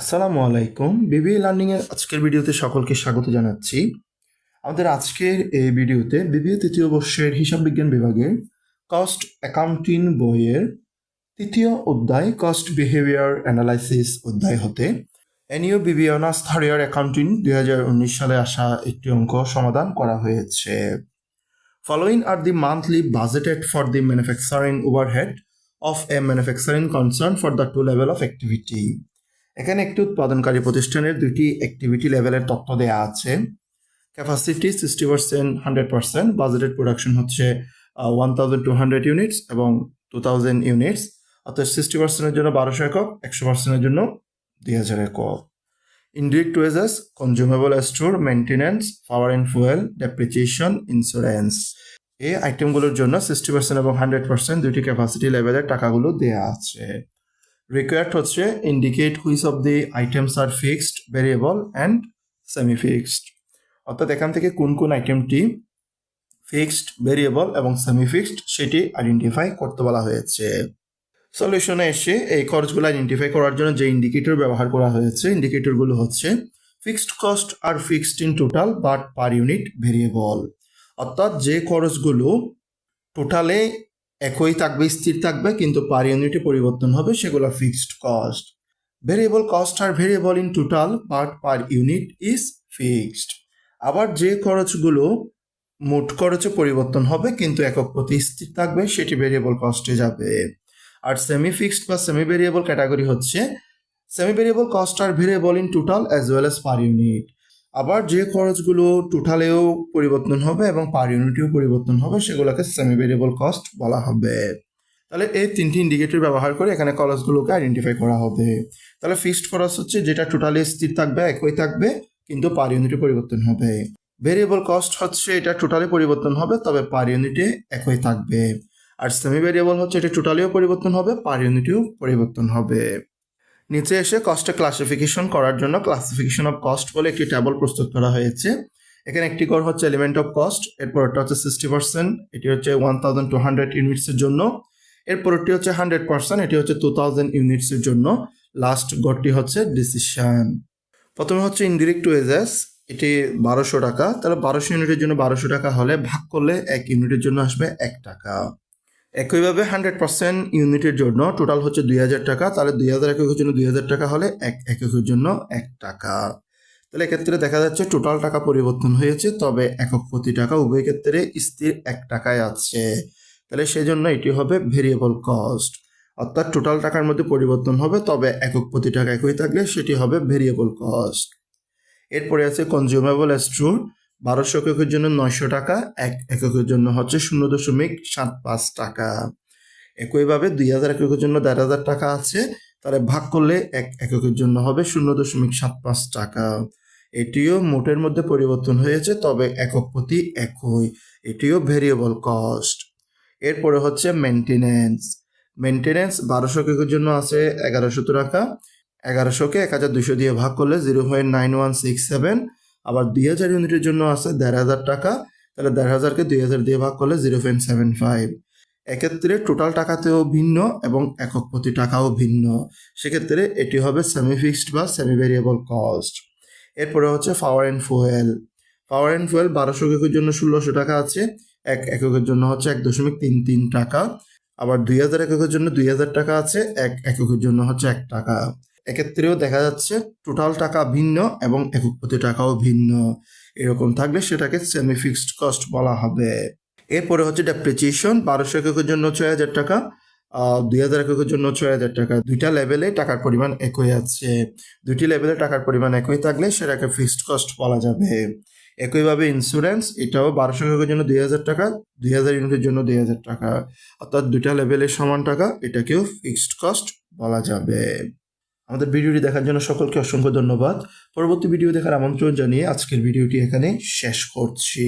আসসালামু আলাইকুম। BBA learning এর আজকের ভিডিওতে সকলকে স্বাগত জানাচ্ছি। আমাদের আজকের এই ভিডিওতে বিবিএ তৃতীয় বর্ষের হিসাব বিজ্ঞান বিভাগের কস্ট অ্যাকাউন্টিং বইয়ের তৃতীয় অধ্যায় কস্ট বিহেভিয়ার অ্যানালাইসিস অধ্যায় হতে NU BBA honours third year accounting 2019 সালে আসা একটি অঙ্ক সমাধান করা হয়েছে। Following are the monthly budgeted for the manufacturing overhead of a manufacturing concern for the two level of activity. এখানে একটি উৎপাদনকারী প্রতিষ্ঠানের দুইটি অ্যাক্টিভিটি লেভেলের তথ্য দেওয়া আছে। ক্যাপাসিটি 60%, 100%, বাজেটেড প্রোডাকশন হচ্ছে 1200 ইউনিটস এবং 2000 ইউনিটস, অর্থাৎ 60%-এর জন্য 1200 একক, 100%-এর জন্য 2000 একক। Indirect wages, consumable store, maintenance, power and fuel, depreciation, insurance, এই আইটেমগুলোর জন্য 60% এবং 100% দুইটি ক্যাপাসিটি লেভেলের টাকাগুলো দেওয়া আছে। রিকোয়ার্ড হচ্ছে indicate which of the items are fixed, variable and semi fixed, অর্থাৎ এখান থেকে কোন কোন আইটেমটি ফিক্সড, ভেরিয়েবল এবং সেমি ফিক্সড সেটি আইডেন্টিফাই করতে বলা হয়েছে। সলিউশনে এসে এই খরচগুলো আইডেন্টিফাই করার জন্য যে ইন্ডিকেটর ব্যবহার করা হয়েছে, ইন্ডিকেটরগুলো হচ্ছে fixed cost are fixed in total but per unit variable, অর্থাৎ যে খরচগুলো টোটালে একই থাকবে, স্থির থাকবে, কিন্তু পার ইউনিটে পরিবর্তন হবে, সেগুলো fixed cost. Variable cost are variable in total but per unit is fixed. আবার যে খরচগুলো মোট খরচে পরিবর্তন হবে কিন্তু একক প্রতি স্থির থাকবে, সেটি ভেরিয়েবল কস্টে যাবে। আর সেমি ফিক্সড বা সেমি ভেরিয়েবল ক্যাটাগরি হচ্ছে semi variable cost are variable in total as well as per unit. আবার যে খরচগুলো টোটালেও পরিবর্তন হবে এবং পার ইউনিটেও পরিবর্তন হবে, সেগুলোকে সেমি ভেরিয়েবল কস্ট বলা হবে। তাহলে এই তিনটি ইন্ডিকেটর ব্যবহার করে এখানে খরচগুলোকে আইডেন্টিফাই করা হবে। তাহলে ফিক্সড খরচ হচ্ছে যেটা টোটালি স্থির থাকবে, একই থাকবে, কিন্তু পার ইউনিটে পরিবর্তন হবে। ভেরিয়েবল কস্ট হচ্ছে এটা টোটালি পরিবর্তন হবে, তবে পার ইউনিটে একই থাকবে। আর সেমি ভেরিয়েবল হচ্ছে এটা টোটালিও পরিবর্তন হবে, পার ইউনিটেও পরিবর্তন হবে। নিচে এসে কস্টে ক্লাসিফিকেশন করার জন্য ক্লাসিফিকেশন অফ কস্ট বলে একটি টেবল প্রস্তুত করা হয়েছে। এখানে একটি কর হচ্ছে এলিমেন্ট অফ কস্ট, এরপরটা হচ্ছে 60%, এটি হচ্ছে 1200 ইউনিটসের জন্য। এরপরটি হচ্ছে 100%, এটি হচ্ছে 2000 ইউনিটসের জন্য। লাস্ট গড়টি হচ্ছে ডিসিশন। প্রথমে হচ্ছে ইনডিরেক্ট ওয়েজেস, এটি 1200 টাকা। তাহলে 1200 ইউনিটের জন্য 1200 টাকা হলে ভাগ করলে 1 ইউনিটের জন্য আসবে 1 টাকা। একইভাবে 100% ইউনিটের জন্য টোটাল হচ্ছে 2000 টাকা। তাহলে 2000 এককের জন্য 2000 টাকা হলে 1 এককের জন্য 1 টাকা। তাহলে এক্ষেত্রে দেখা যাচ্ছে টোটাল টাকা পরিবর্তন হয়েছে, তবে একক প্রতি টাকা উভয় ক্ষেত্রে স্থির 1 টাকায় আছে। তাহলে সেই জন্য এটি হবে ভেরিয়েবল কস্ট, অর্থাৎ টোটাল টাকার মধ্যে পরিবর্তন হবে, তবে একক প্রতি টাকা একই থাকলে সেটি হবে ভেরিয়েবল কস্ট। এরপরে আছে কনজিউমেবল স্টোর, 1200 এককের জন্য 900 টাকা, 1 এককের জন্য হচ্ছে 0.75 টাকা। একইভাবে 2000 এককের জন্য 1500 টাকা আছে, তাহলে ভাগ করলে 1 এককের জন্য হবে 0.75 টাকা। এটিও মোটের মধ্যে পরিবর্তন হয়েছে, তবে একক প্রতি একই, এটিও ভেরিয়েবল কস্ট। এরপরে হচ্ছে মেনটেন্যান্স। মেনটেন্যান্স 1200 এককের জন্য আছে 1100 টাকা, 1100কে 1200 দিয়ে ভাগ করলে 0.9167। আবার 2000 ইউনিটের জন্য আছে 1500 টাকা, তাহলে 1500কে 2000 দিয়ে ভাগ করলে 0.75। এক্ষেত্রে টোটাল টাকাতেও ভিন্ন এবং একক প্রতি টাকাও ভিন্ন, সেক্ষেত্রে এটি হবে সেমি ফিক্সড বা সেমি ভেরিয়েবল কস্ট। এরপরে হচ্ছে পাওয়ার and fuel. Power and fuel 1200 এককের জন্য 1600 টাকা আছে, 1 এককের জন্য হচ্ছে 1.33 টাকা। আবার 2000 এককের জন্য 2000 টাকা আছে, 1 এককের জন্য হচ্ছে 1 টাকা। এক্ষেত্রেও দেখা যাচ্ছে টোটাল টাকা ভিন্ন এবং একক প্রতি টাকাও ভিন্ন। এরকম থাকলে সেটাকে সেমি ফিক্সড কস্ট বলা হবে। এরপরে হচ্ছে ডেপ্রিসিয়েশন, 1200 এককের জন্য 6000 টাকা, 2000 এককের জন্য 6000 টাকা। দুইটা লেভেলে টাকার পরিমাণ একই আছে, দুইটি লেভেলে টাকার পরিমাণ একই থাকলে সেটাকে ফিক্সড কস্ট বলা যাবে। একইভাবে ইন্স্যুরেন্স, এটাও 1200 এককের জন্য 2000 টাকা, 2000 ইউনিটের জন্য 2000 টাকা, অর্থাৎ দুইটা লেভেলের সমান টাকা, এটাকেও ফিক্সড কস্ট বলা যাবে। আমাদের ভিডিওটি দেখার জন্য সকলকে অসংখ্য ধন্যবাদ। পরবর্তী ভিডিও দেখার আমন্ত্রণ জানিয়ে আজকের ভিডিওটি এখানে শেষ করছি।